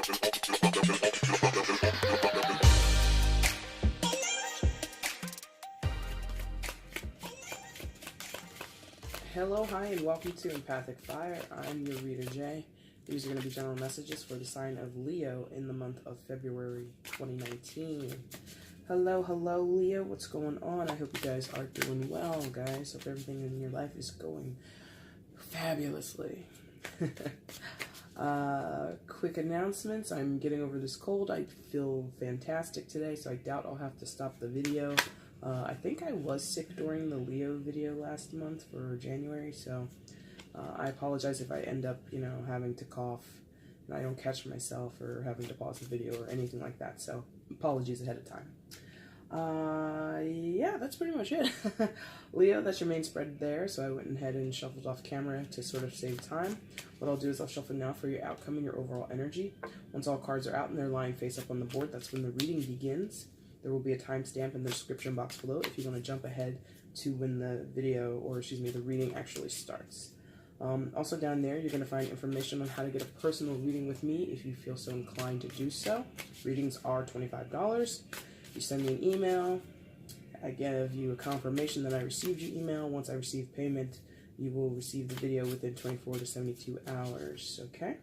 Hello, hi, and welcome to EmpathicFire. I'm your reader, Jay. These are going to be general messages for the sign of Leo in the month of February 2019. Hello, Leo. What's going on? I hope you guys are doing well, guys. Hope everything in your life is going fabulously. Quick announcements. I'm getting over this cold. I feel fantastic today, so I doubt I'll have to stop the video. I think I was sick during the Leo video last month for January, so I apologize if I end up, having to cough and I don't catch myself or having to pause the video or anything like that, so apologies ahead of time. Yeah, that's pretty much it. Leo, that's your main spread there, so I went ahead and shuffled off camera to sort of save time. What I'll do is I'll shuffle now for your outcome and your overall energy. Once all cards are out and they're lying face up on the board, that's when the reading begins. There will be a timestamp in the description box below if you want to jump ahead to when the video, or excuse me, the reading actually starts. Also down there, you're going to find information on how to get a personal reading with me if you feel so inclined to do so. Readings are $25. You send me an email. I give you a confirmation that I received your email. Once I receive payment, you will receive the video within 24 to 72 hours, okay?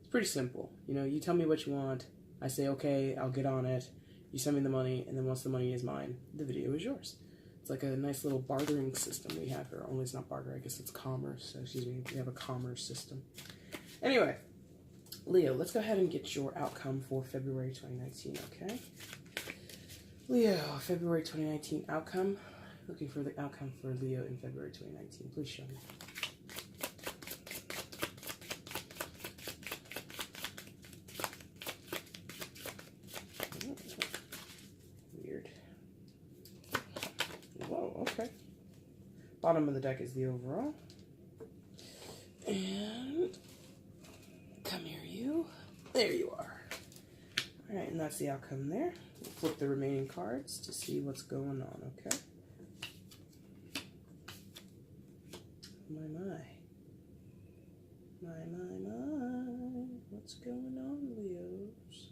It's pretty simple. You tell me what you want. I say, okay, I'll get on it. You send me the money, and then once the money is mine, the video is yours. It's like a nice little bartering system we have here. Only it's not barter, I guess it's commerce. Excuse me, we have a commerce system. Anyway, Leo, let's go ahead and get your outcome for February 2019, okay? Leo, February 2019 outcome. Looking for the outcome for Leo in February 2019. Please show me. Weird. Whoa, okay. Bottom of the deck is the overall. And come here, you. There you are. Alright, and that's the outcome there. We'll flip the remaining cards to see what's going on, okay? My. What's going on, Leos?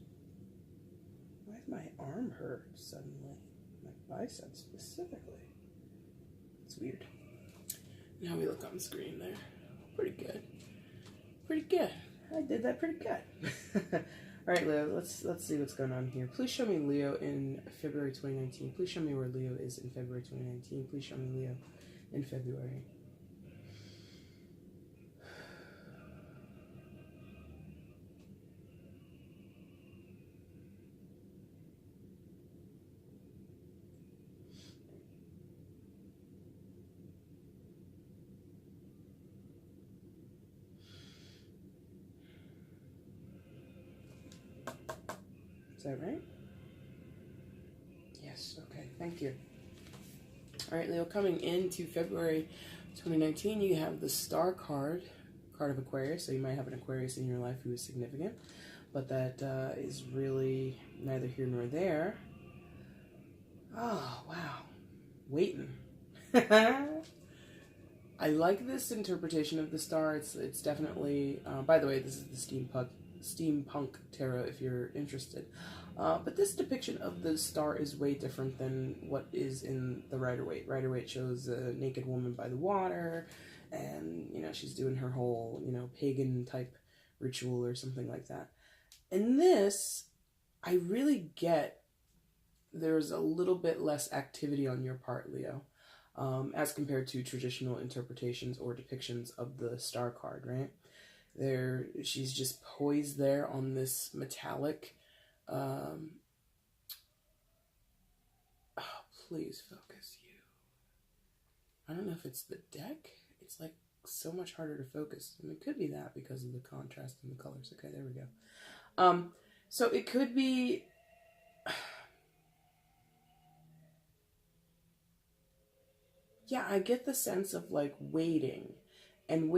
Why does my arm hurt suddenly? My bicep specifically. It's weird. Now we look on the screen there. Pretty good. Pretty good. I did that pretty good. Alright, Leo, let's see what's going on here. Please show me Leo in February 2019. Please show me where Leo is in February 2019. Please show me Leo in February. Is that right? Yes, okay, thank you. All right, Leo, coming into February 2019, you have the Star card of Aquarius, so you might have an Aquarius in your life who is significant, but that is really neither here nor there. Oh, wow. Waiting. I like this interpretation of the star. It's definitely, by the way, this is the steampunk tarot if you're interested. But this depiction of the star is way different than what is in the Rider-Waite. Rider-Waite shows a naked woman by the water, and, she's doing her whole, pagan type ritual or something like that. In this, I really get there's a little bit less activity on your part, Leo, as compared to traditional interpretations or depictions of the star card, right? She's just poised there on this metallic, oh, please focus you. I don't know if it's the deck. It's like so much harder to focus. And it could be that because of the contrast in the colors. Okay, there we go. So it could be, yeah, I get the sense of like waiting and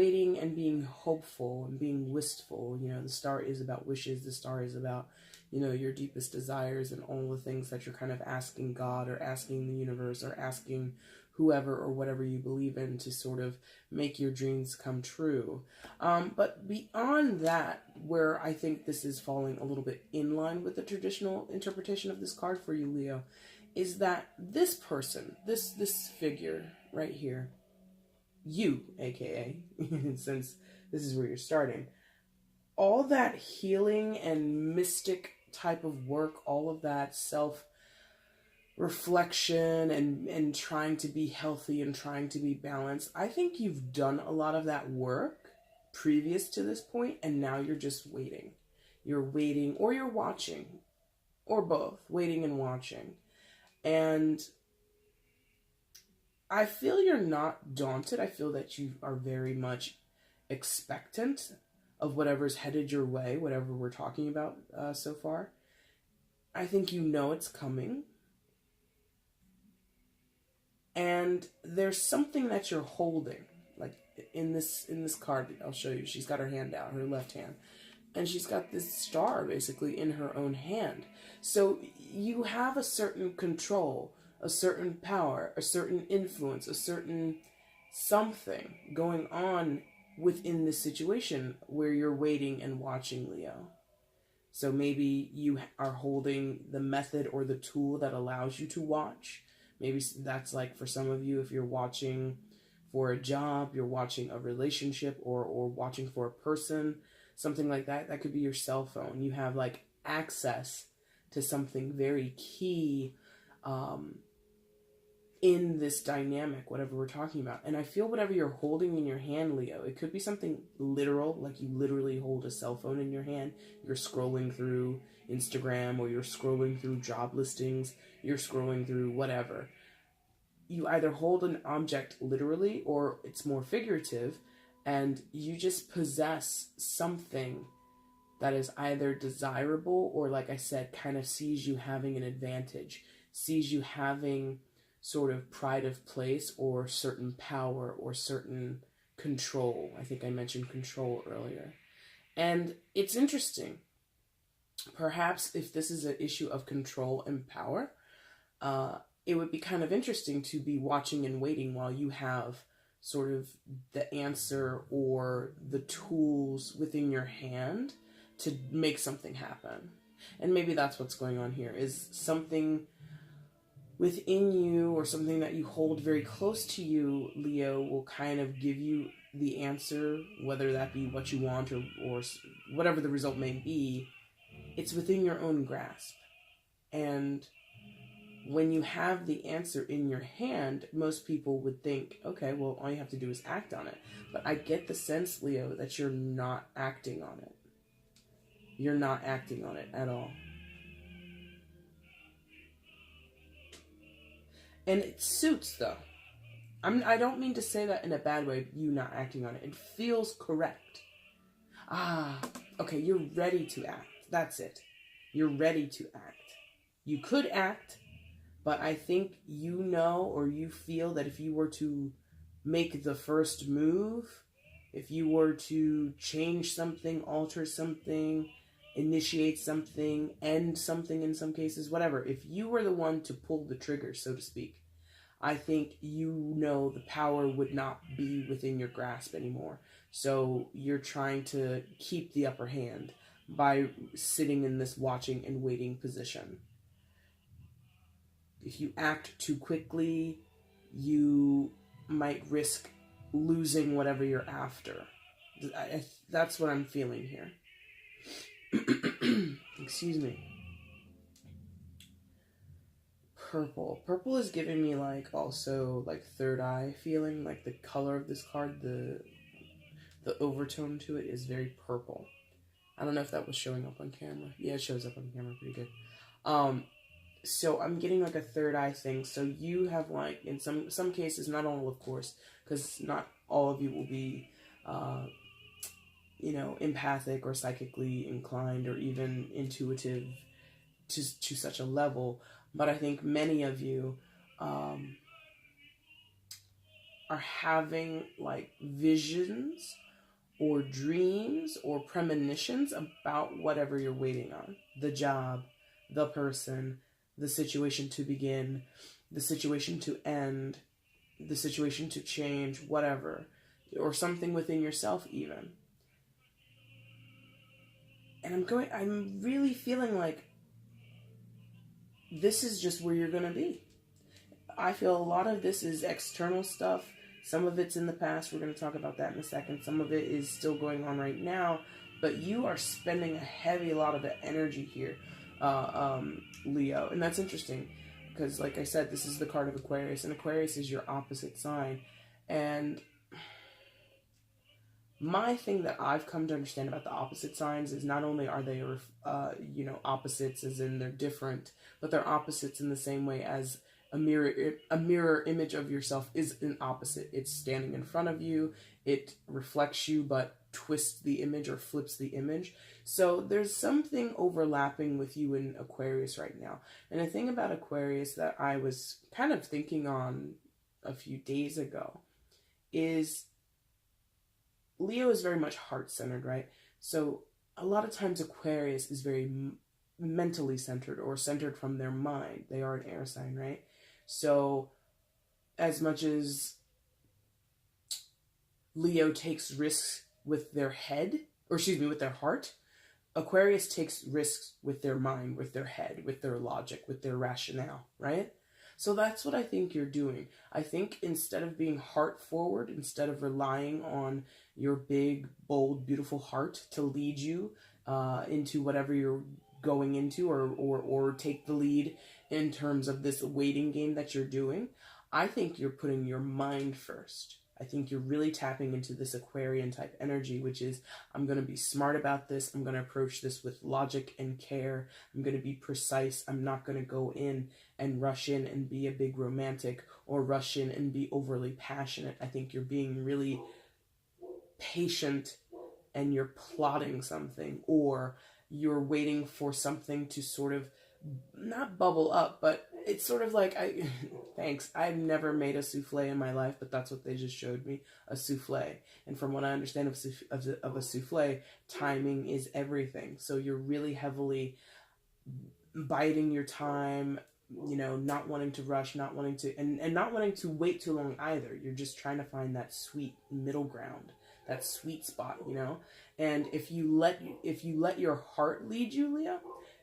being hopeful and being wistful. The star is about wishes. The star is about, your deepest desires and all the things that you're kind of asking God or asking the universe or asking whoever or whatever you believe in to sort of make your dreams come true. But beyond that, where I think this is falling a little bit in line with the traditional interpretation of this card for you, Leo, is that this person, this figure right here, you, aka, since this is where you're starting, all that healing and mystic type of work, all of that self-reflection and trying to be healthy and trying to be balanced, I think you've done a lot of that work previous to this point, and now you're just waiting. You're waiting, or you're watching, or both, waiting and watching. And I feel you're not daunted. I feel that you are very much expectant of whatever's headed your way, whatever we're talking about so far. I think you know it's coming. And there's something that you're holding. Like in this card, I'll show you. She's got her hand out, her left hand. And she's got this star basically in her own hand. So you have a certain control, a certain power, a certain influence, a certain something going on within this situation where you're waiting and watching, Leo. So maybe you are holding the method or the tool that allows you to watch. Maybe that's like for some of you, if you're watching for a job, you're watching a relationship or watching for a person, something like that. That could be your cell phone. You have like access to something very key in this dynamic, whatever we're talking about. And I feel whatever you're holding in your hand, Leo, it could be something literal, like you literally hold a cell phone in your hand. You're scrolling through Instagram, or you're scrolling through job listings, you're scrolling through whatever. You either hold an object literally, or it's more figurative, and you just possess something that is either desirable or, like I said, kind of sees you having an advantage, sees you having sort of pride of place or certain power or certain control. I think I mentioned control earlier. And it's interesting. Perhaps if this is an issue of control and power, it would be kind of interesting to be watching and waiting while you have sort of the answer or the tools within your hand to make something happen. And maybe that's what's going on here, is something within you or something that you hold very close to you, Leo, will kind of give you the answer, whether that be what you want or whatever the result may be. It's within your own grasp. And when you have the answer in your hand, most people would think, okay, well, all you have to do is act on it. But I get the sense, Leo, that you're not acting on it. You're not acting on it at all. And it suits, though. I don't mean to say that in a bad way, you not acting on it. It feels correct. Okay, you're ready to act. That's it. You're ready to act. You could act, but I think you know, or you feel that if you were to make the first move, if you were to change something, alter something, initiate something, end something in some cases, whatever, if you were the one to pull the trigger, so to speak, I think you know the power would not be within your grasp anymore. So you're trying to keep the upper hand by sitting in this watching and waiting position. If you act too quickly, you might risk losing whatever you're after. That's what I'm feeling here. Excuse me. Purple. Purple is giving me also third eye feeling, like the color of this card, the overtone to it is very purple. I don't know if that was showing up on camera. Yeah, it shows up on camera pretty good. So I'm getting a third eye thing. So you have in some cases, not all of course, because not all of you will be empathic or psychically inclined or even intuitive to such a level. But I think many of you are having visions or dreams or premonitions about whatever you're waiting on. The job, the person, the situation to begin, the situation to end, the situation to change, whatever, or something within yourself even. And I'm really feeling like this is just where you're going to be. I feel a lot of this is external stuff. Some of it's in the past. We're going to talk about that in a second. Some of it is still going on right now. But you are spending a lot of the energy here, Leo. And that's interesting because, like I said, this is the card of Aquarius. And Aquarius is your opposite sign. And my thing that I've come to understand about the opposite signs is not only are they, opposites as in they're different, but they're opposites in the same way as a mirror image of yourself is an opposite. It's standing in front of you. It reflects you, but twists the image or flips the image. So there's something overlapping with you in Aquarius right now. And the thing about Aquarius that I was kind of thinking on a few days ago is Leo is very much heart-centered, right? So a lot of times Aquarius is very mentally centered or centered from their mind. They are an air sign, right? So as much as Leo takes risks with their head, with their heart, Aquarius takes risks with their mind, with their head, with their logic, with their rationale, right? So that's what I think you're doing. I think instead of being heart forward, instead of relying on your big, bold, beautiful heart to lead you into whatever you're going into or take the lead in terms of this waiting game that you're doing, I think you're putting your mind first. I think you're really tapping into this Aquarian type energy, which is, I'm going to be smart about this. I'm going to approach this with logic and care. I'm going to be precise. I'm not going to go in and rush in and be a big romantic or rush in and be overly passionate. I think you're being really patient and you're plotting something, or you're waiting for something to sort of not bubble up, but it's sort of like, thanks, I've never made a souffle in my life, but that's what they just showed me, a souffle. And from what I understand of a souffle, timing is everything. So you're really heavily biding your time, not wanting to rush, not wanting to, and not wanting to wait too long either. You're just trying to find that sweet middle ground, that sweet spot, And if you let your heart lead you, Leo,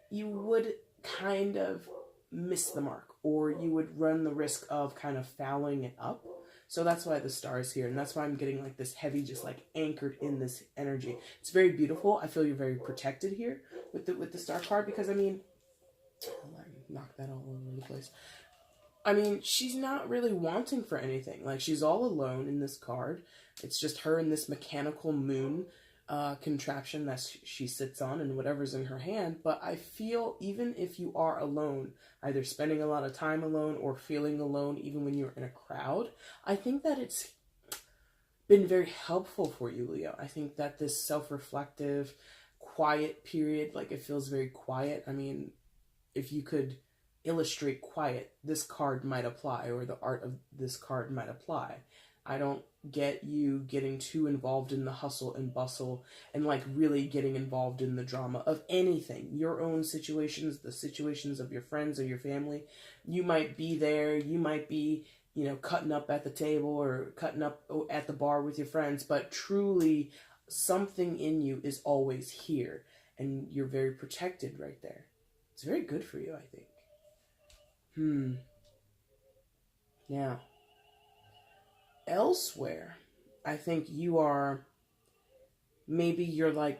you would kind of miss the mark, or you would run the risk of kind of fouling it up. So that's why the star is here, and that's why I'm getting like this heavy, just like anchored in this energy. It's very beautiful. I feel you're very protected here with the star card, because I mean, knock that all over the place. I mean, she's not really wanting for anything. Like, she's all alone in this card. It's just her and this mechanical moon contraption that she sits on and whatever's in her hand. But I feel even if you are alone, either spending a lot of time alone or feeling alone even when you're in a crowd, I think that it's been very helpful for you, Leo. I think that this self-reflective, quiet period, like it feels very quiet. I mean, if you could illustrate quiet, this card might apply, or the art of this card might apply. I don't get you getting too involved in the hustle and bustle and like really getting involved in the drama of anything. Your own situations, the situations of your friends or your family. You might be there, you might be, cutting up at the table or cutting up at the bar with your friends, but truly something in you is always here and you're very protected right there. It's very good for you, I think. Now, elsewhere, I think you're like,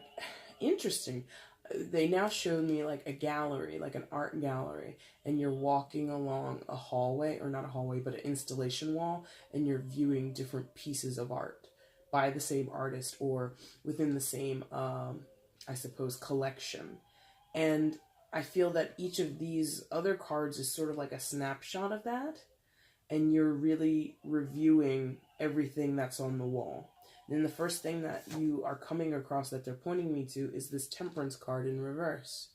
interesting. They now showed me like a gallery, like an art gallery, and you're walking along a hallway, or not a hallway, but an installation wall, and you're viewing different pieces of art by the same artist or within the same, I suppose, collection. And I feel that each of these other cards is sort of like a snapshot of that, and you're really reviewing everything that's on the wall. And then the first thing that you are coming across that they're pointing me to is this Temperance card in reverse.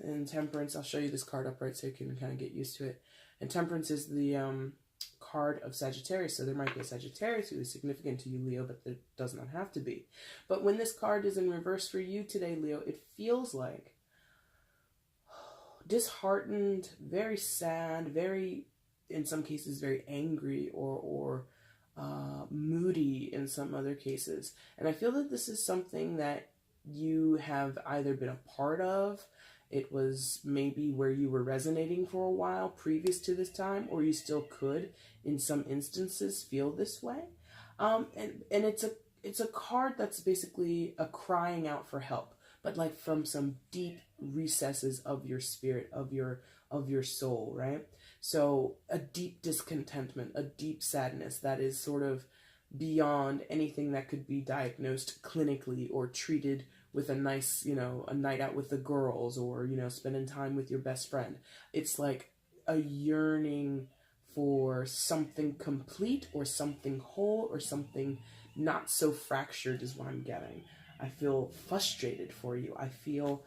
And Temperance, I'll show you this card upright so you can kind of get used to it. And Temperance is the card of Sagittarius, so there might be a Sagittarius who is significant to you, Leo, but it does not have to be. But when this card is in reverse for you today, Leo, it feels like disheartened, very sad, very in some cases very angry or moody in some other cases. And I feel that this is something that you have either been a part of, it was maybe where you were resonating for a while previous to this time, or you still could in some instances feel this way. And it's a card that's basically a crying out for help, but like from some deep recesses of your spirit, of your soul, right? So a deep discontentment, a deep sadness that is sort of beyond anything that could be diagnosed clinically or treated with a nice, a night out with the girls, or, spending time with your best friend. It's like a yearning for something complete or something whole or something not so fractured is what I'm getting. I feel frustrated for you. I feel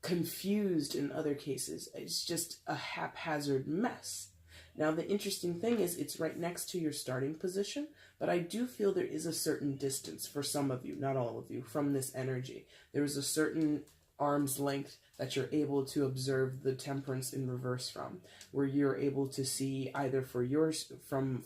confused in other cases. It's just a haphazard mess. Now, the interesting thing is it's right next to your starting position, but I do feel there is a certain distance for some of you, not all of you, from this energy. There is a certain arm's length that you're able to observe the temperance in reverse from, where you're able to see either for yours from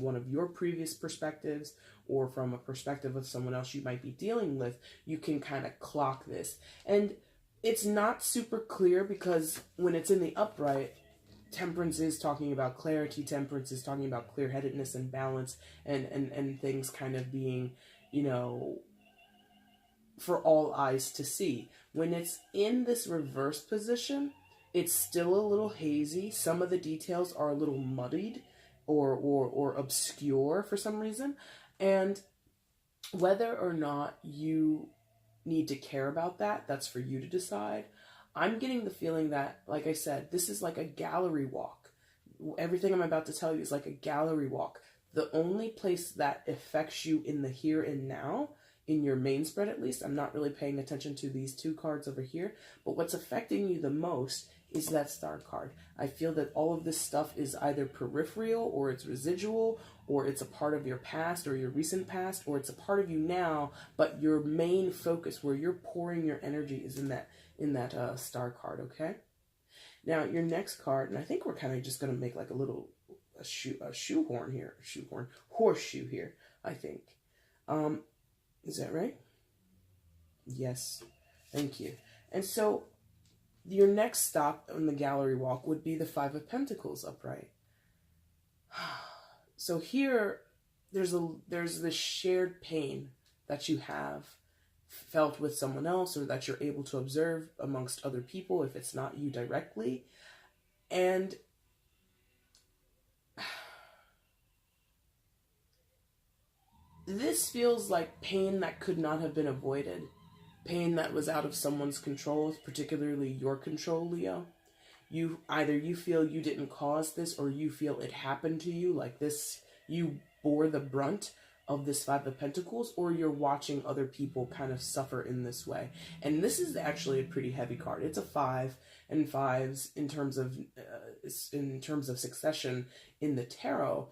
one of your previous perspectives or from a perspective of someone else you might be dealing with. You can kind of clock this. And it's not super clear because when it's in the upright, temperance is talking about clarity, temperance is talking about clear-headedness and balance and things kind of being, for all eyes to see. When it's in this reverse position, it's still a little hazy. Some of the details are a little muddied or obscure for some reason. And whether or not you need to care about that, that's for you to decide. I'm getting the feeling that, like I said, this is like a gallery walk. Everything I'm about to tell you is like a gallery walk. The only place that affects you in the here and now, in your main spread at least, I'm not really paying attention to these two cards over here, but what's affecting you the most is that star card. I feel that all of this stuff is either peripheral, or it's residual, or it's a part of your past or your recent past, or it's a part of you now, but your main focus, where you're pouring your energy, is in that star card, okay? Now, your next card, and I think we're kind of just going to make like a horseshoe here, I think. Is that right? Yes. Thank you. And so your next stop on the gallery walk would be the Five of Pentacles upright. So here, there's this shared pain that you have felt with someone else, or that you're able to observe amongst other people if it's not you directly. And this feels like pain that could not have been avoided. Pain that was out of someone's control, particularly your control, Leo. You feel you didn't cause this, or you feel it happened to you, like this, you bore the brunt of this Five of Pentacles, or you're watching other people kind of suffer in this way. And this is actually a pretty heavy card. It's a 5, and 5s in terms of succession in the tarot,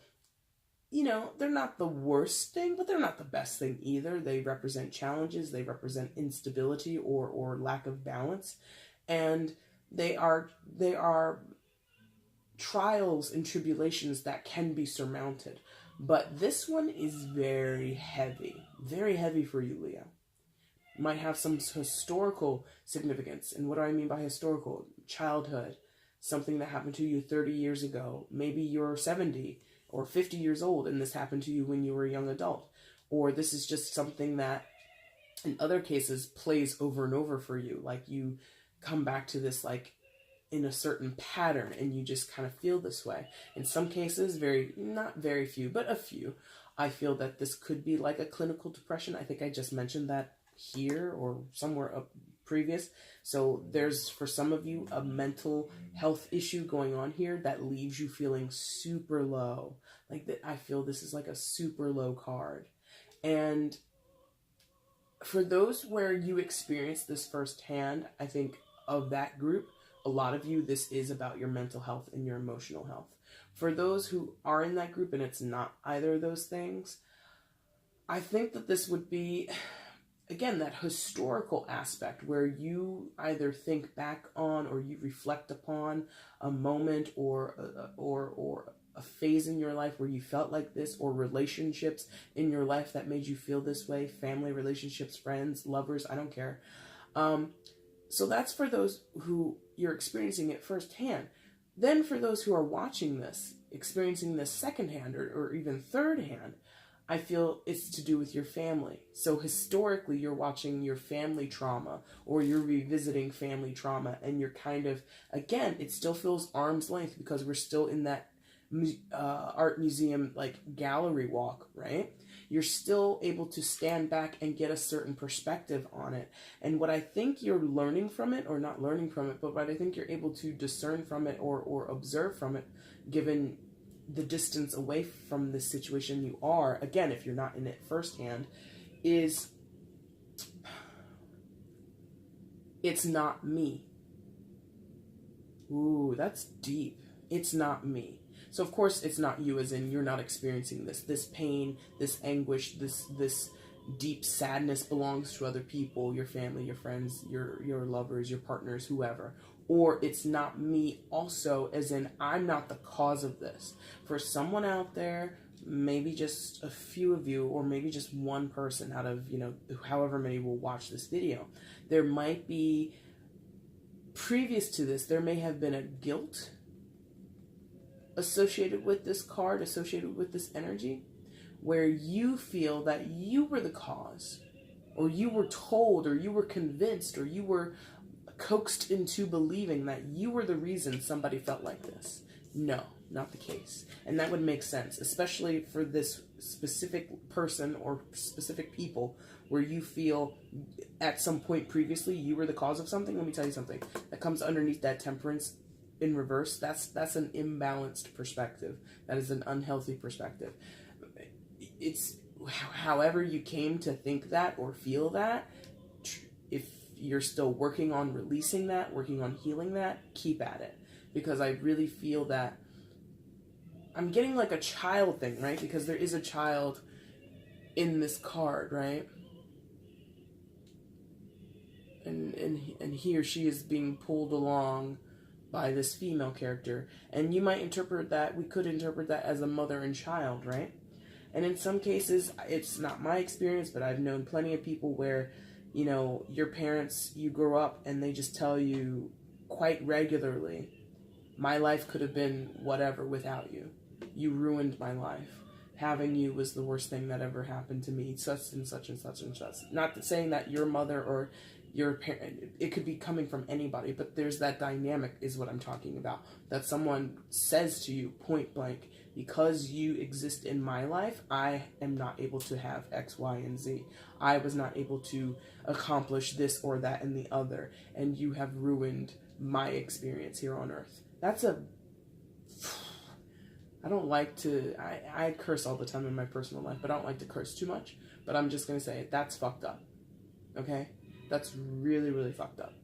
they're not the worst thing, but they're not the best thing either. They represent challenges, they represent instability or lack of balance, and they are trials and tribulations that can be surmounted. But this one is very heavy for you, Leo. Might have some historical significance. And what do I mean by historical? Childhood, something that happened to you 30 years ago. Maybe you're 70 or 50 years old and this happened to you when you were a young adult. Or this is just something that, in other cases, plays over and over for you. Like you come back to this like in a certain pattern and you just kind of feel this way. In some cases, not very few, but a few, I feel that this could be like a clinical depression. I think I just mentioned that here or somewhere up previous. So there's, for some of you, a mental health issue going on here that leaves you feeling super low. Like that, I feel this is like a super low card. And for those where you experience this firsthand, I think of that group, a lot of you, this is about your mental health and your emotional health. For those who are in that group and it's not either of those things, I think that this would be again, that historical aspect where you either think back on or you reflect upon a moment or a phase in your life where you felt like this, or relationships in your life that made you feel this way, family relationships, friends, lovers, I don't care. So that's for those who you're experiencing it firsthand. Then for those who are watching this, experiencing this secondhand or even third hand, I feel it's to do with your family. So historically, you're watching your family trauma, or you're revisiting family trauma, and you're kind of, again, it still feels arm's length because we're still in that art museum, like, gallery walk, right? You're still able to stand back and get a certain perspective on it. And what I think you're learning from it, or not learning from it, but what I think you're able to discern from it or observe from it, given the distance away from this situation you are, again, if you're not in it firsthand, is it's not me. Ooh, that's deep. It's not me. So of course it's not you, as in you're not experiencing this pain, this anguish, this deep sadness belongs to other people, your family, your friends, your lovers, your partners, whoever. Or it's not me also, as in I'm not the cause of this. For someone out there, maybe just a few of you, or maybe just one person out of, however many will watch this video, there might be, previous to this, there may have been a guilt associated with this card, associated with this energy, where you feel that you were the cause, or you were told, or you were convinced, or you were coaxed into believing that you were the reason somebody felt like this. No, not the case. And that would make sense, especially for this specific person or specific people, where you feel at some point previously you were the cause of something. Let me tell you something that comes underneath that Temperance in reverse. That's an imbalanced perspective. That is an unhealthy perspective. It's however you came to think that or feel that. If you're still working on releasing that, working on healing that, keep at it. Because I really feel that I'm getting like a child thing, right? Because there is a child in this card, right? And he or she is being pulled along by this female character. And you might interpret that, we could interpret that as a mother and child, right? And in some cases, it's not my experience, but I've known plenty of people where, your parents, you grow up and they just tell you quite regularly, my life could have been whatever without you. You ruined my life. Having you was the worst thing that ever happened to me, such and such and such and such. Not saying that your mother or your parent, it could be coming from anybody, but there's that dynamic is what I'm talking about. That someone says to you point blank, because you exist in my life, I am not able to have X, Y, and Z. I was not able to accomplish this or that and the other, and you have ruined my experience here on Earth. I don't like to, I curse all the time in my personal life, but I don't like to curse too much, but I'm just going to say, that's fucked up, okay? That's really, really fucked up.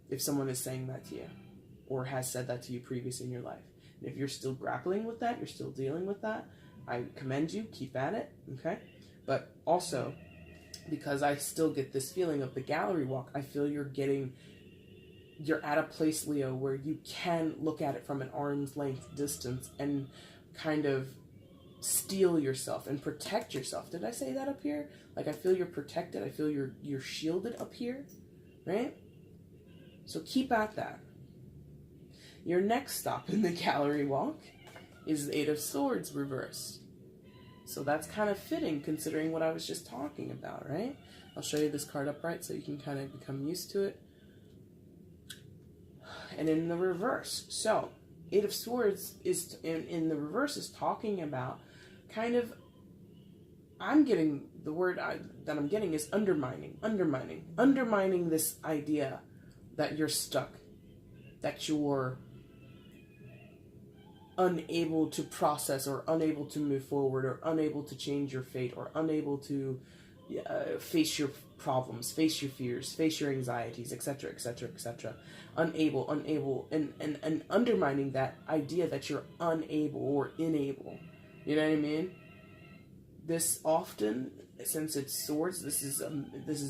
If someone is saying that to you, or has said that to you previous in your life. And if you're still grappling with that, you're still dealing with that, I commend you, keep at it, okay? But also, because I still get this feeling of the gallery walk, I feel you're at a place, Leo, where you can look at it from an arm's length distance and kind of steel yourself and protect yourself. Did I say that up here? Like, I feel you're protected. I feel you're shielded up here, right? So keep at that. Your next stop in the gallery walk is the Eight of Swords reversed. So that's kind of fitting considering what I was just talking about, right? I'll show you this card upright so you can kind of become used to it. And in the reverse, so Eight of Swords is in the reverse is talking about kind of, I'm getting the word that I'm getting is undermining this idea that you're stuck, that you're unable to process or unable to move forward or unable to change your fate or unable to face your problems, face your fears, face your anxieties, etc., etc., etc. Unable, and undermining that idea that you're unable or unable. You know what I mean? This often since it's swords, this is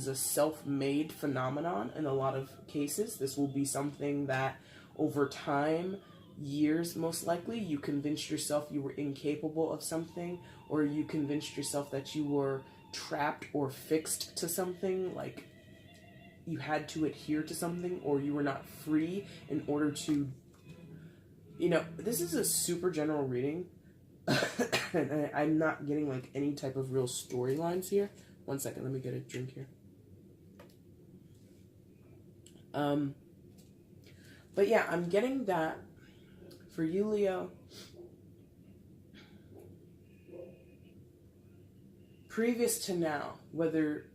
a self-made phenomenon in a lot of cases. This will be something that over time, years most likely, you convinced yourself you were incapable of something, or you convinced yourself that you were trapped or fixed to something, like you had to adhere to something, or you were not free in order to, this is a super general reading. And I'm not getting like any type of real storylines here. One second, let me get a drink here. But yeah, I'm getting that for you, Leo. Previous to now, whether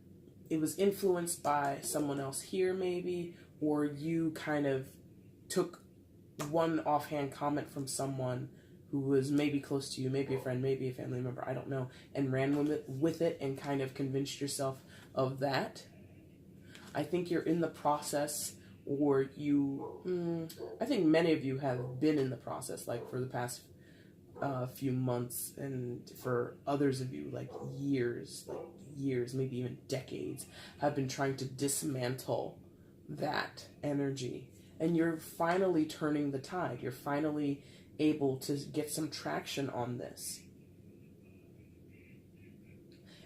it was influenced by someone else here maybe, or you kind of took one offhand comment from someone who was maybe close to you, maybe a friend, maybe a family member, I don't know, and ran with it and kind of convinced yourself of that. I think you're in the process, or I think many of you have been in the process, like for the past few months, and for others of you, like years, maybe even decades, have been trying to dismantle that energy. And you're finally turning the tide. You're finally able to get some traction on this.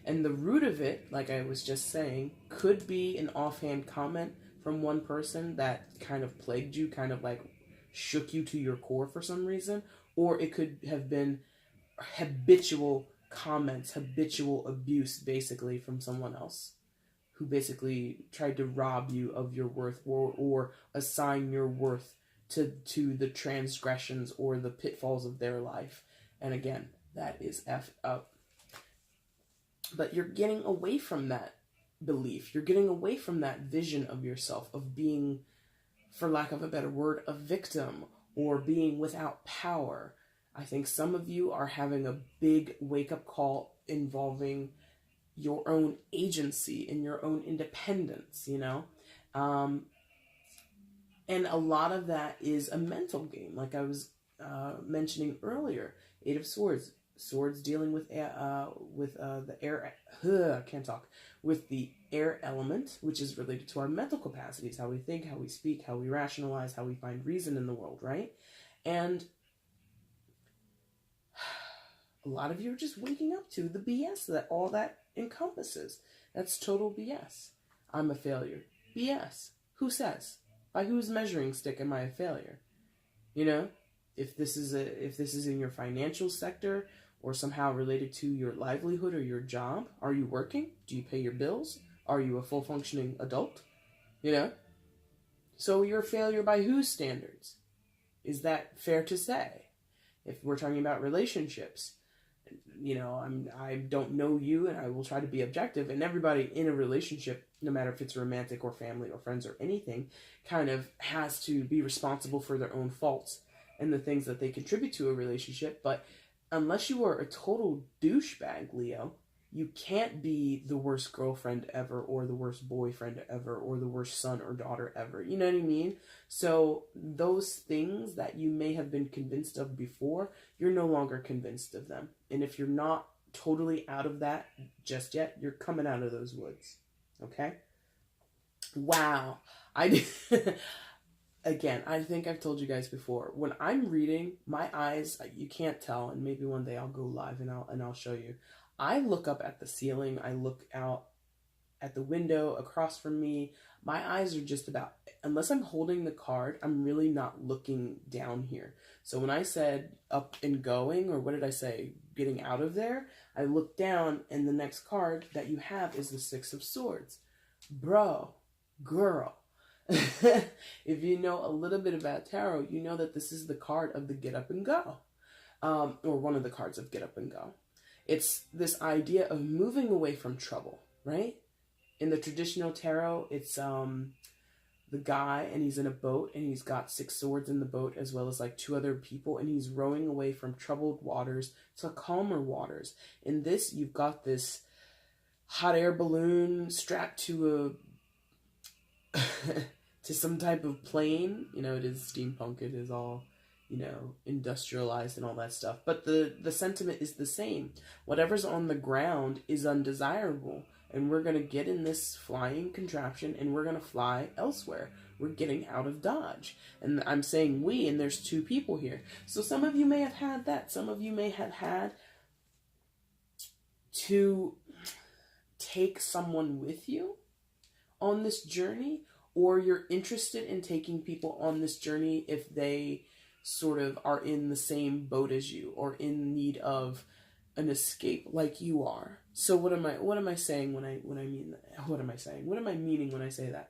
And the root of it, like I was just saying, could be an offhand comment from one person that kind of plagued you, kind of like shook you to your core for some reason, or it could have been habitual comments, habitual abuse basically from someone else who basically tried to rob you of your worth, or assign your worth to the transgressions or the pitfalls of their life. And again, that is effed up. But you're getting away from that belief. You're getting away from that vision of yourself, of being, for lack of a better word, a victim, or being without power. I think some of you are having a big wake-up call involving your own agency and your own independence, and a lot of that is a mental game, like I was mentioning earlier. Eight of Swords, swords dealing with the air. I can't talk. With the air element, which is related to our mental capacities, how we think, how we speak, how we rationalize, how we find reason in the world, right? And a lot of you are just waking up to the BS that all that encompasses. That's total BS. I'm a failure. BS. Who says? By whose measuring stick am I a failure? If this is in your financial sector or somehow related to your livelihood or your job, are you working? Do you pay your bills? Are you a full functioning adult? So you're a failure by whose standards? Is that fair to say? If we're talking about relationships, I don't know you, and I will try to be objective, and everybody in a relationship, no matter if it's romantic or family or friends or anything, kind of has to be responsible for their own faults and the things that they contribute to a relationship. But unless you are a total douchebag, Leo, you can't be the worst girlfriend ever, or the worst boyfriend ever, or the worst son or daughter ever. You know what I mean? So those things that you may have been convinced of before, you're no longer convinced of them. And if you're not totally out of that just yet, you're coming out of those woods. Okay? Wow. Again, I think I've told you guys before, when I'm reading, my eyes, you can't tell, and maybe one day I'll go live and I'll show you. I look up at the ceiling, I look out at the window across from me. My eyes are just about, unless I'm holding the card, I'm really not looking down here. So when I said up and going, or what did I say, getting out of there, I look down, and the next card that you have is the Six of Swords. Bro, girl, if you know a little bit about tarot, you know that this is the card of the get up and go, or one of the cards of get up and go. It's this idea of moving away from trouble, right? In the traditional tarot, it's the guy, and he's in a boat, and he's got 6 swords in the boat, as well as like 2 other people, and he's rowing away from troubled waters to calmer waters. In this, you've got this hot air balloon strapped to to some type of plane. It is steampunk. It is all, industrialized and all that stuff. But the sentiment is the same. Whatever's on the ground is undesirable. And we're going to get in this flying contraption and we're going to fly elsewhere. We're getting out of Dodge. And I'm saying we, and there's two people here. So some of you may have had that. Some of you may have had to take someone with you on this journey, or you're interested in taking people on this journey if they sort of are in the same boat as you or in need of an escape like you are. So what am I saying when I mean that? What am I saying? What am I meaning when I say that?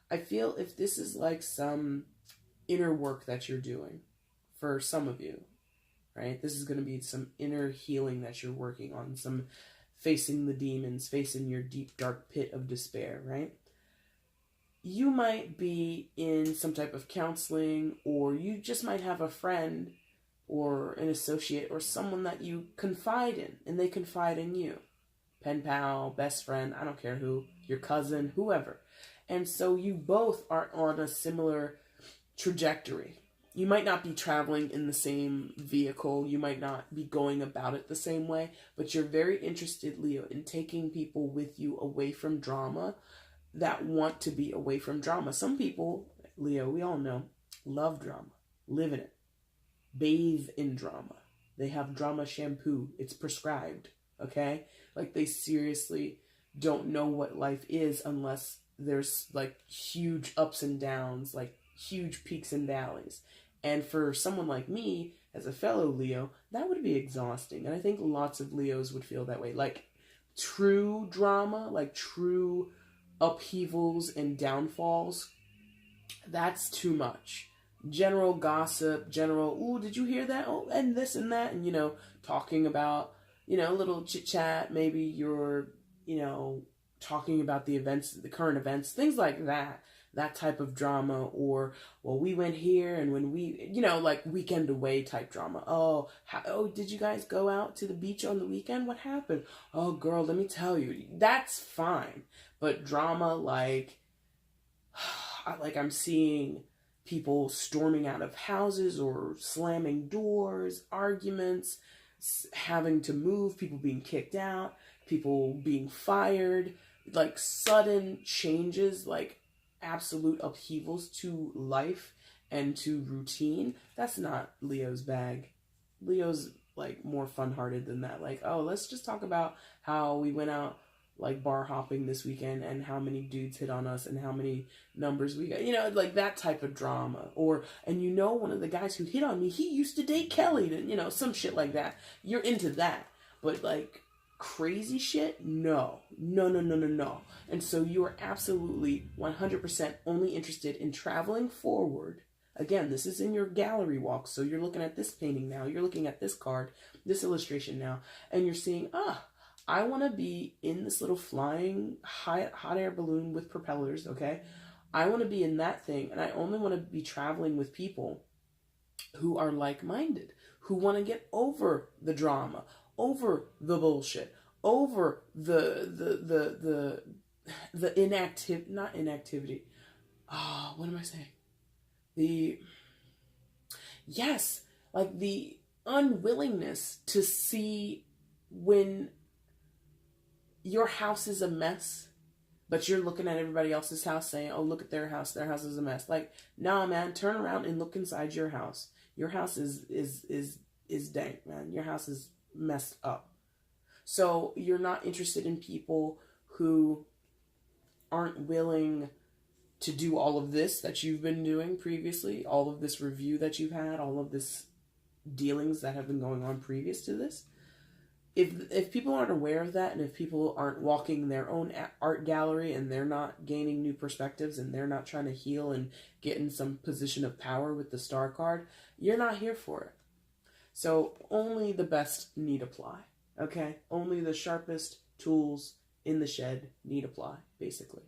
I feel if this is like some inner work that you're doing for some of you, right? This is going to be some inner healing that you're working on, some facing the demons, facing your deep, dark pit of despair, right? You might be in some type of counseling, or you just might have a friend or an associate or someone that you confide in, and they confide in you. Pen pal, best friend, I don't care who, your cousin, whoever. And so you both are on a similar trajectory. You might not be traveling in the same vehicle. You might not be going about it the same way, but you're very interested, Leo, in taking people with you away from drama that want to be away from drama. Some people, Leo, we all know, love drama, live in it, bathe in drama. They have drama shampoo. It's prescribed, okay? Like they seriously don't know what life is unless there's like huge ups and downs, like huge peaks and valleys. And for someone like me, as a fellow Leo, that would be exhausting. And I think lots of Leos would feel that way. Like true drama, like true upheavals and downfalls, that's too much. General gossip, ooh, did you hear that? Oh, and this and that. And, talking about, a little chit chat. Maybe you're, talking about the events, the current events, things like that. That type of drama, or, well, we went here and when we, like weekend away type drama. Oh, did you guys go out to the beach on the weekend? What happened? Oh, girl, let me tell you. That's fine. But drama like I'm seeing people storming out of houses or slamming doors, arguments, having to move, people being kicked out, people being fired, like sudden changes, like absolute upheavals to life and to routine. That's not Leo's bag. Leo's like more fun-hearted than that. Like, oh, let's just talk about how we went out like bar hopping this weekend and how many dudes hit on us and how many numbers we got, like that type of drama. Or, and one of the guys who hit on me, he used to date Kelly, and some shit like that. You're into that. But like crazy shit, no. And so you are absolutely 100% only interested in traveling forward. Again, this is in your gallery walk, so you're looking at this painting now, you're looking at this card, this illustration now, and you're seeing, I want to be in this little flying hot air balloon with propellers, okay? I want to be in that thing, and I only want to be traveling with people who are like-minded, who want to get over the drama, over the bullshit, over the not inactivity. What am I saying? Like the unwillingness to see when your house is a mess, but you're looking at everybody else's house saying, oh, look at their house is a mess. Like, nah, man, turn around and look inside your house. Your house is dank, man. Your house is messed up. So you're not interested in people who aren't willing to do all of this that you've been doing previously, all of this review that you've had, all of this dealings that have been going on previous to this. If people aren't aware of that, and if people aren't walking their own art gallery, and they're not gaining new perspectives, and they're not trying to heal and get in some position of power with the star card, you're not here for it. So only the best need apply, okay? Only the sharpest tools in the shed need apply, basically.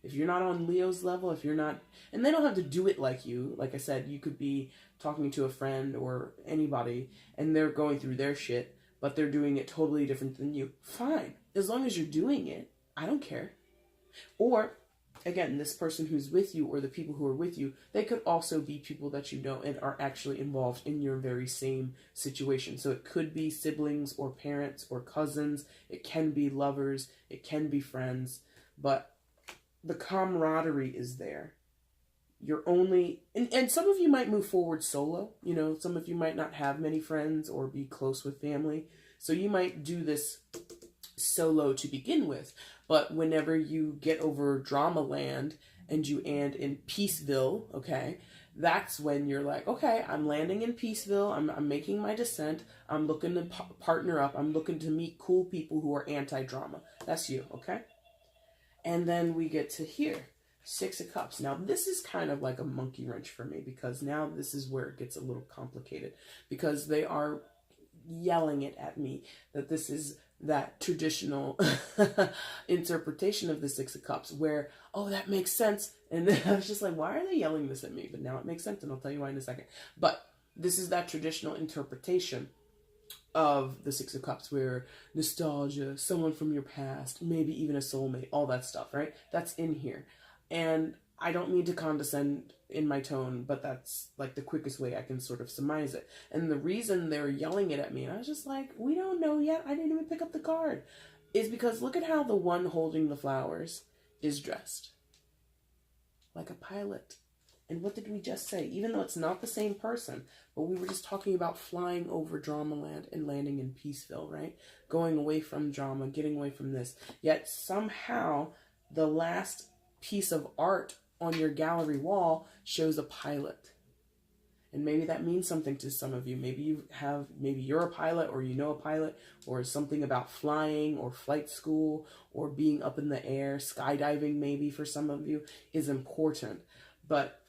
If you're not on Leo's level, if you're not, and they don't have to do it like you. Like I said, you could be talking to a friend or anybody, and they're going through their shit, but they're doing it totally different than you. Fine. As long as you're doing it, I don't care. Or again, this person who's with you or the people who are with you, they could also be people that you know and are actually involved in your very same situation. So it could be siblings or parents or cousins. It can be lovers. It can be friends. But the camaraderie is there. You're only, and some of you might move forward solo. You know, some of you might not have many friends or be close with family. So you might do this solo to begin with. But whenever you get over drama land and you end in Peaceville, okay, that's when you're like, okay, I'm landing in Peaceville. I'm making my descent. I'm looking to partner up. I'm looking to meet cool people who are anti-drama. That's you, okay? And then we get to here, 6 of Cups. Now, this is kind of like a monkey wrench for me because now this is where it gets a little complicated because they are yelling it at me that this is that traditional interpretation of the 6 of Cups where, oh, that makes sense. And then I was just like, why are they yelling this at me? But now it makes sense, and I'll tell you why in a second. But this is that traditional interpretation of the 6 of Cups where nostalgia, someone from your past, maybe even a soulmate, all that stuff, right? That's in here. And I don't mean to condescend in my tone, but that's like the quickest way I can sort of surmise it. And the reason they're yelling it at me, and I was just like, we don't know yet, I didn't even pick up the card, is because look at how the one holding the flowers is dressed. Like a pilot. And what did we just say? Even though it's not the same person, but we were just talking about flying over drama land and landing in Peaceville, right? Going away from drama, getting away from this. Yet somehow the last piece of art on your gallery wall shows a pilot. And maybe that means something to some of you. Maybe you're a pilot, or you know a pilot, or something about flying or flight school or being up in the air, skydiving maybe for some of you is important. But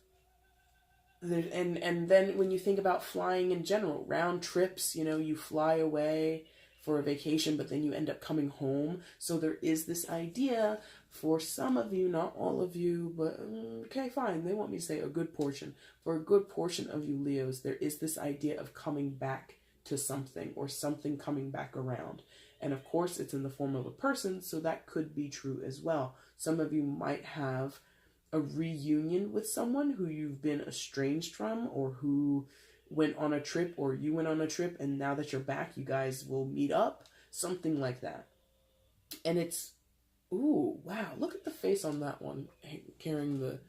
and then when you think about flying in general, round trips, you know, you fly away for a vacation, but then you end up coming home. So there is this idea for some of you, not all of you, but okay, fine. They want me to say a good portion. For a good portion of you Leos, there is this idea of coming back to something or something coming back around. And of course, it's in the form of a person, so that could be true as well. Some of you might have a reunion with someone who you've been estranged from, or who went on a trip, or you went on a trip, and now that you're back, you guys will meet up, something like that. And it's, ooh, wow, look at the face on that one, carrying the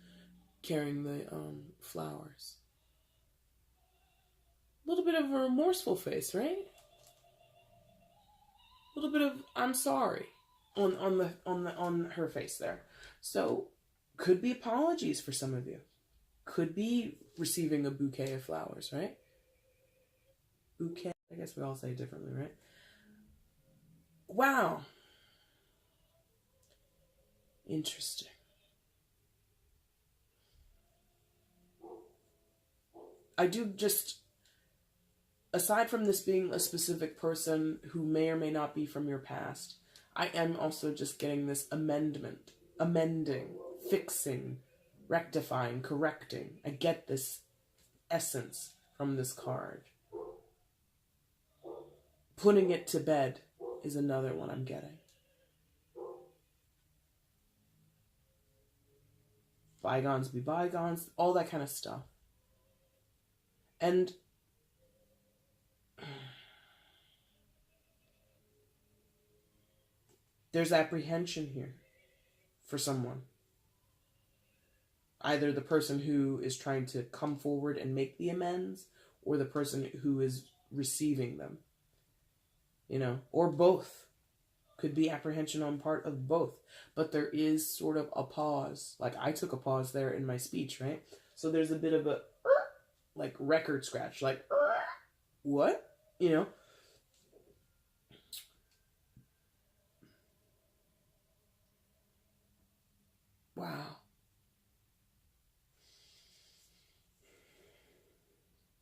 flowers. A little bit of a remorseful face, right? A little bit of I'm sorry on her face there. So could be apologies for some of you. Could be receiving a bouquet of flowers, right? Bouquet, I guess we all say it differently, right? Wow. Interesting. I do just, aside from this being a specific person who may or may not be from your past, I am also just getting this amending, fixing, rectifying, correcting. I get this essence from this card. Putting it to bed is another one I'm getting. Bygones be bygones, all that kind of stuff. And there's apprehension here for someone. Either the person who is trying to come forward and make the amends, or the person who is receiving them. You know, or both. Could be apprehension on part of both. But there is sort of a pause. Like I took a pause there in my speech, right? So there's a bit of a like record scratch, like what? You know? Wow.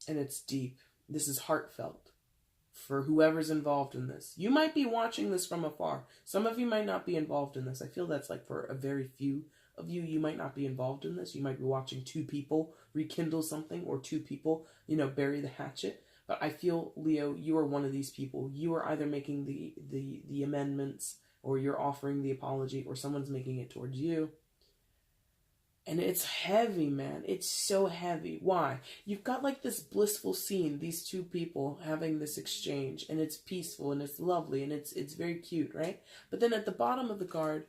And it's deep. This is heartfelt for whoever's involved in this. You might be watching this from afar. Some of you might not be involved in this. I feel that's like for a very few of you, you might not be involved in this. You might be watching two people rekindle something, or two people, you know, bury the hatchet. But I feel, Leo, you are one of these people. You are either making the amendments, or you're offering the apology, or someone's making it towards you. And it's heavy, man. It's so heavy. Why? You've got like this blissful scene, these two people having this exchange, and it's peaceful and it's lovely and it's very cute, right? But then at the bottom of the card,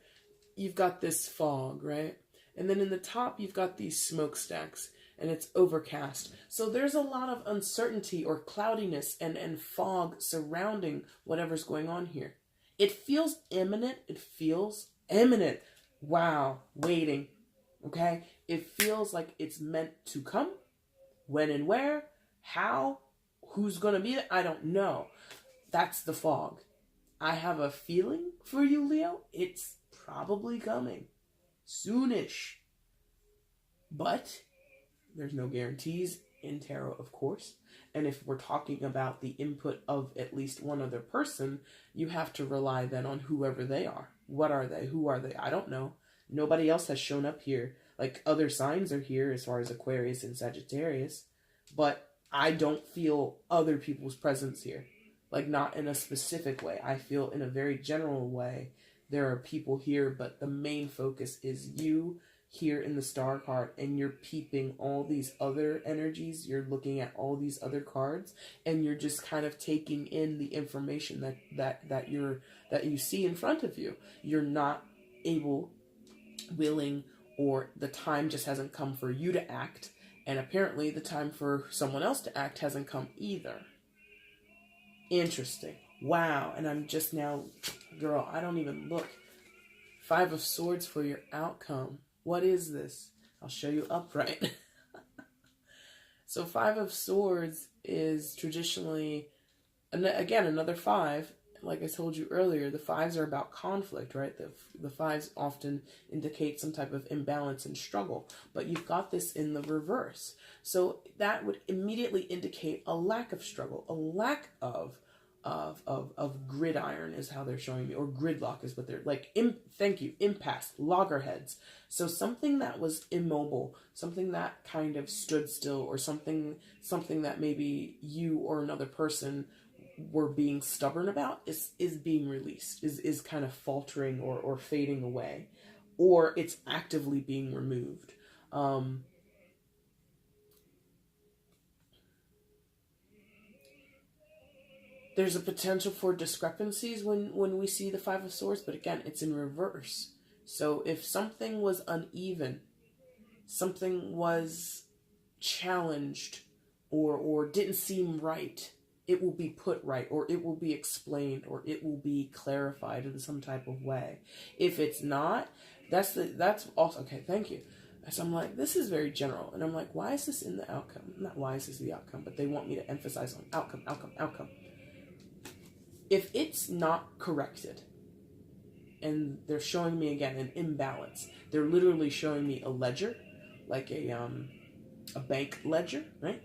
you've got this fog, right? And then in the top, you've got these smokestacks, and it's overcast. So there's a lot of uncertainty or cloudiness and fog surrounding whatever's going on here. It feels imminent. It feels imminent. Wow, waiting. Okay? It feels like it's meant to come. When and where, how, who's going to be there, I don't know. That's the fog. I have a feeling for you, Leo. It's probably coming. Soonish. But there's no guarantees in tarot, of course. And if we're talking about the input of at least one other person, you have to rely then on whoever they are. What are they? Who are they? I don't know. Nobody else has shown up here. Like, other signs are here as far as Aquarius and Sagittarius, but I don't feel other people's presence here. Like, not in a specific way. I feel in a very general way there are people here, but the main focus is you here in the Star card, and you're peeping all these other energies. You're looking at all these other cards, and you're just kind of taking in the information that you see in front of you. You're not able, willing, or the time just hasn't come for you to act, and apparently the time for someone else to act hasn't come either. Interesting. Wow. And I'm just now, girl, I don't even look. 5 of Swords for your outcome. What is this? I'll show you upright. So 5 of Swords is traditionally, again, another 5. Like I told you earlier, the 5s are about conflict, right? The 5s often indicate some type of imbalance and struggle, but you've got this in the reverse. So that would immediately indicate a lack of struggle, a lack of gridiron is how they're showing me, or gridlock is what they're like. Thank you, impasse, loggerheads. So something that was immobile, something that kind of stood still, or something that maybe you or another person were being stubborn about is being released, is kind of faltering or fading away, or it's actively being removed. There's a potential for discrepancies when we see the 5 of Swords, but again, it's in reverse. So if something was uneven, something was challenged, or didn't seem right, it will be put right, or it will be explained, or it will be clarified in some type of way. If it's not, that's also, okay, thank you. So I'm like, this is very general. And I'm like, why is this in the outcome? Not why is this the outcome, but they want me to emphasize on outcome, outcome, outcome. If it's not corrected, and they're showing me again an imbalance, they're literally showing me a ledger, like a bank ledger, right?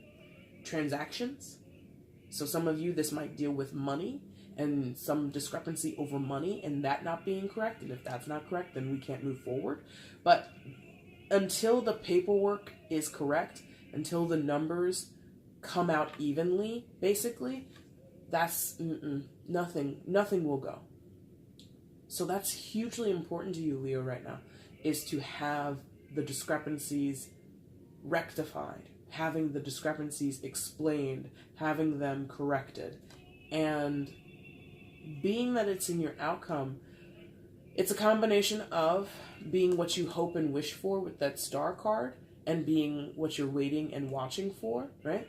Transactions. So some of you, this might deal with money and some discrepancy over money and that not being correct. And if that's not correct, then we can't move forward. But until the paperwork is correct, until the numbers come out evenly, basically, that's nothing will go. So that's hugely important to you, Leo, right now, is to have the discrepancies rectified, having the discrepancies explained, having them corrected. And being that it's in your outcome, it's a combination of being what you hope and wish for with that Star card, and being what you're waiting and watching for, right?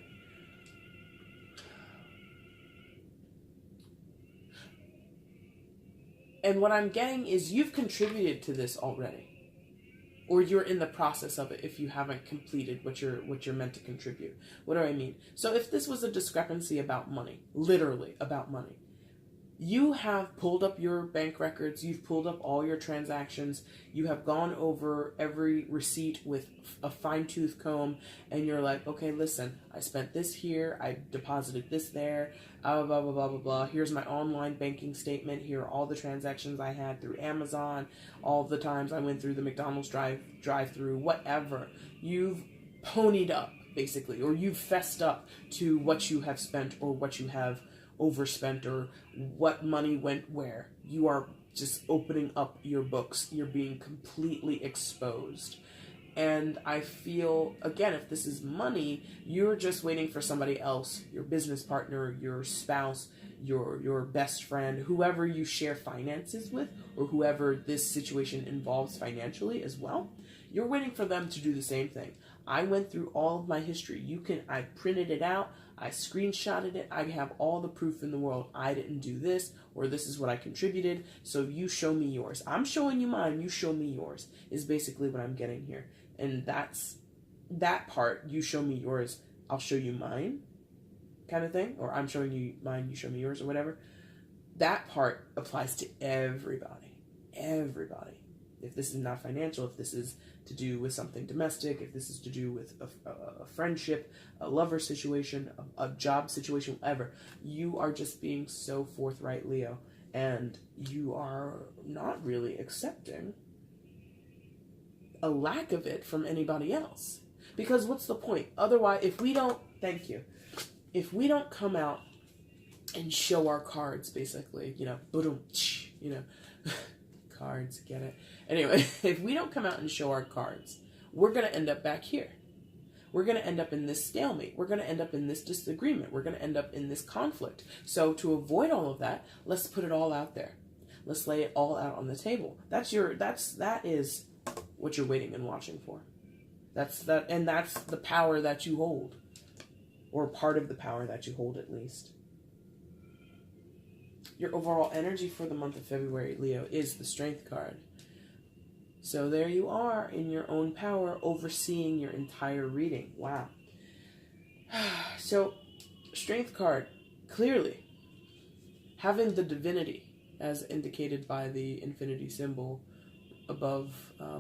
And what I'm getting is you've contributed to this already, or you're in the process of it if you haven't completed what you're meant to contribute. What do I mean? So if this was a discrepancy about money, literally about money, you have pulled up your bank records, you've pulled up all your transactions, you have gone over every receipt with a fine-tooth comb, and you're like, okay, listen, I spent this here, I deposited this there, blah, blah, blah, blah, blah, blah. Here's my online banking statement. Here are all the transactions I had through Amazon, all the times I went through the McDonald's drive-through, whatever. You've ponied up, basically, or you've fessed up to what you have spent or what you have overspent or what money went where. You are just opening up your books. You're being completely exposed. And I feel, again, if this is money, you're just waiting for somebody else, your business partner, your spouse, your best friend, whoever you share finances with, or whoever this situation involves financially as well. You're waiting for them to do the same thing. I went through all of my history. I printed it out. I screenshotted it. I have all the proof in the world. I didn't do this, or this is what I contributed. So you show me yours. I'm showing you mine. You show me yours is basically what I'm getting here. And that's that part. You show me yours, I'll show you mine kind of thing. Or I'm showing you mine, you show me yours, or whatever. That part applies to everybody. Everybody. If this is not financial, if this is to do with something domestic, if this is to do with a friendship, a lover situation, a job situation, whatever, you are just being so forthright, Leo, and you are not really accepting a lack of it from anybody else. Because what's the point? Otherwise, if we don't come out and show our cards, basically, boom, cards, get it? Anyway, if we don't come out and show our cards, we're going to end up back here. We're going to end up in this stalemate. We're going to end up in this disagreement. We're going to end up in this conflict. So to avoid all of that, let's put it all out there. Let's lay it all out on the table. That is what you're waiting and watching for. That's the power that you hold, or part of the power that you hold, at least. Your overall energy for the month of February, Leo, is the Strength card. So there you are in your own power, overseeing your entire reading. Wow. So, Strength card, clearly, having the divinity, as indicated by the infinity symbol above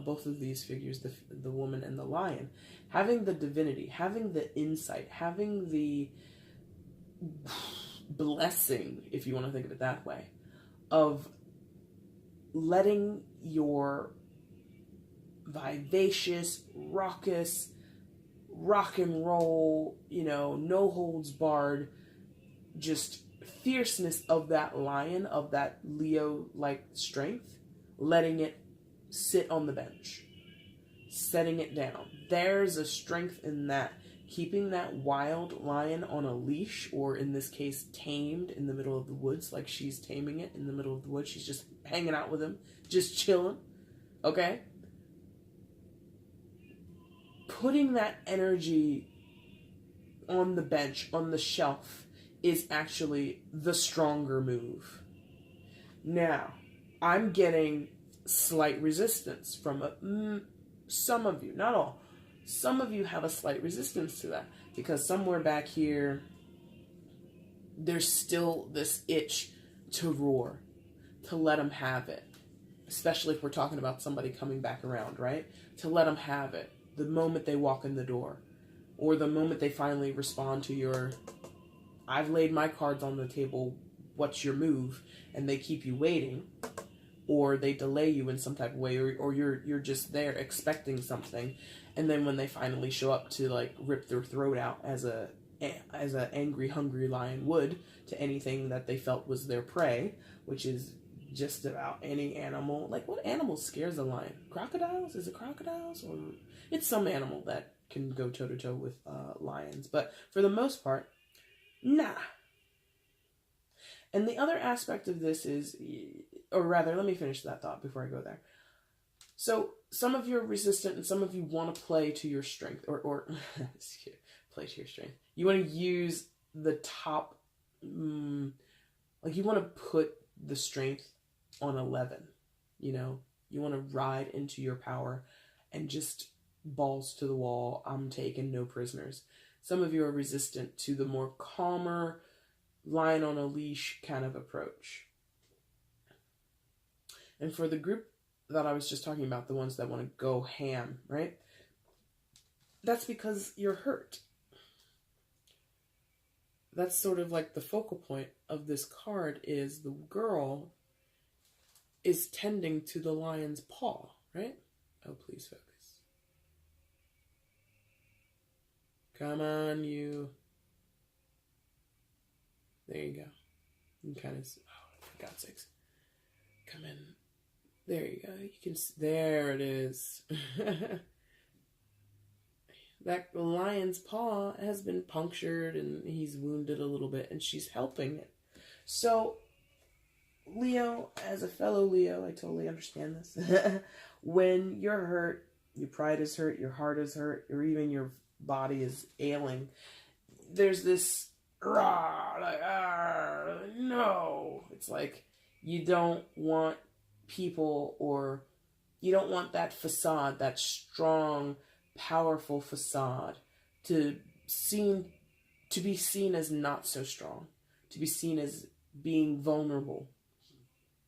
both of these figures, the woman and the lion, having the divinity, having the insight, having the blessing, if you want to think of it that way, of letting your vivacious, raucous, rock and roll, no holds barred, just fierceness of that lion, of that Leo-like strength, letting it sit on the bench, setting it down. There's a strength in that. Keeping that wild lion on a leash, or in this case, tamed in the middle of the woods, like she's taming it in the middle of the woods. She's just hanging out with him, just chilling, okay? Putting that energy on the bench, on the shelf, is actually the stronger move. Now, I'm getting slight resistance from some of you, not all. Some of you have a slight resistance to that, because somewhere back here, there's still this itch to roar, to let them have it. Especially if we're talking about somebody coming back around, right? To let them have it the moment they walk in the door, or the moment they finally respond to your, I've laid my cards on the table, what's your move? And they keep you waiting, or they delay you in some type of way, or you're just there expecting something. And then when they finally show up to like rip their throat out as a angry, hungry lion would to anything that they felt was their prey, which is just about any animal. Like, what animal scares a lion? Crocodiles? Is it crocodiles? Or it's some animal that can go toe-to-toe with lions. But for the most part, nah. And the other aspect of this is, or rather, let me finish that thought before I go there. So some of you are resistant, and some of you want to play to your strength, or play to your strength. You want to use the top, like you want to put the strength on 11. You want to ride into your power and just balls to the wall. I'm taking no prisoners. Some of you are resistant to the more calmer, lion on a leash kind of approach. And for the group that I was just talking about, the ones that want to go ham, right? That's because you're hurt. That's sort of like the focal point of this card, is the girl is tending to the lion's paw, right? Oh, please focus. Come on, you. There you go. You kind of, oh, for God's sakes. Come in. There you go. You can, there it is. that lion's paw has been punctured and he's wounded a little bit, and she's helping it. So, Leo, as a fellow Leo, I totally understand this. When you're hurt, your pride is hurt, your heart is hurt, or even your body is ailing, there's this, no. It's like you don't want people, or you don't want that facade, that strong, powerful facade, to be seen as not so strong, to be seen as being vulnerable,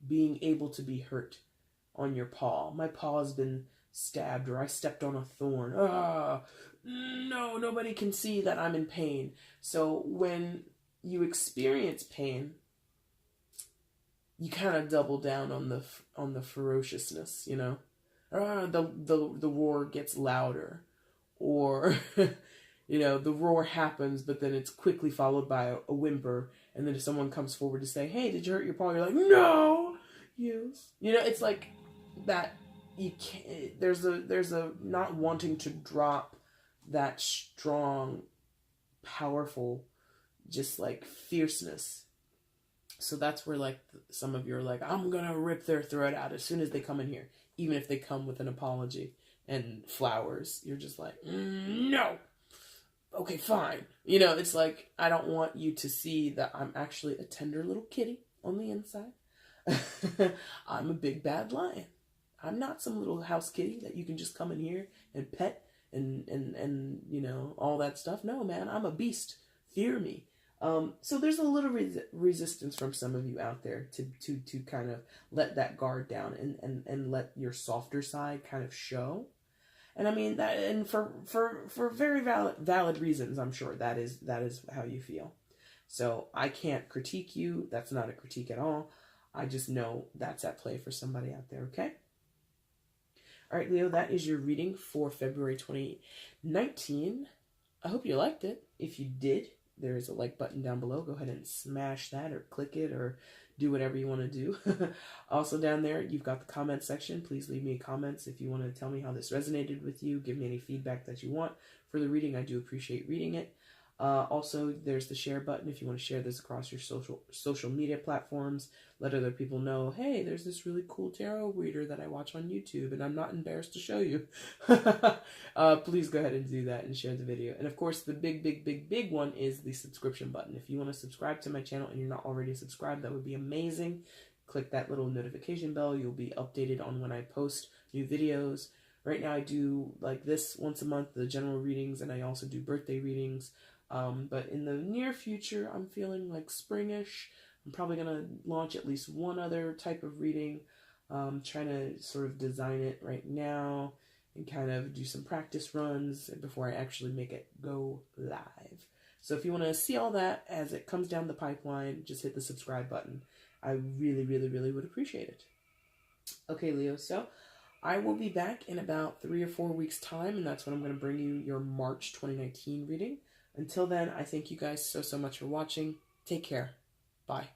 being able to be hurt on your paw. My paw has been stabbed, or I stepped on a thorn. No, nobody can see that I'm in pain. So when you experience pain, you kind of double down on the ferociousness, you know. The roar gets louder, or you know, the roar happens, but then it's quickly followed by a whimper, and then if someone comes forward to say, "Hey, did you hurt your paw?" You're like, "No." Yes. You know, it's like that. You can't. There's a not wanting to drop that strong, powerful, just like fierceness. So that's where like some of you are like, I'm gonna rip their throat out as soon as they come in here, even if they come with an apology and flowers. You're just like, no. Okay, fine. You know, it's like, I don't want you to see that I'm actually a tender little kitty on the inside. I'm a big bad lion. I'm not some little house kitty that you can just come in here and pet and you know, all that stuff. No, man, I'm a beast. Fear me. So there's a little resistance from some of you out there to kind of let that guard down and let your softer side kind of show. And I mean that, and for very valid reasons, I'm sure that is how you feel. So I can't critique you. That's not a critique at all. I just know that's at play for somebody out there, okay? All right, Leo, that is your reading for February 2019. I hope you liked it. If you did, there is a like button down below. Go ahead and smash that, or click it, or do whatever you want to do. Also down there, you've got the comment section. Please leave me comments if you want to tell me how this resonated with you. Give me any feedback that you want for the reading. I do appreciate reading it. Also, there's the share button if you want to share this across your social media platforms. Let other people know, hey, there's this really cool tarot reader that I watch on YouTube, and I'm not embarrassed to show you. Please go ahead and do that and share the video. And of course, the big one is the subscription button. If you want to subscribe to my channel and you're not already subscribed, that would be amazing. Click that little notification bell. You'll be updated on when I post new videos. Right now I do like this once a month, the general readings, and I also do birthday readings. But in the near future, I'm feeling like springish. I'm probably going to launch at least one other type of reading. Trying to sort of design it right now and kind of do some practice runs before I actually make it go live. So if you want to see all that as it comes down the pipeline, just hit the subscribe button. I really would appreciate it. Okay, Leo, so I will be back in about 3 or 4 weeks' time, and that's when I'm going to bring you your March 2019 reading. Until then, I thank you guys so much for watching. Take care. Bye.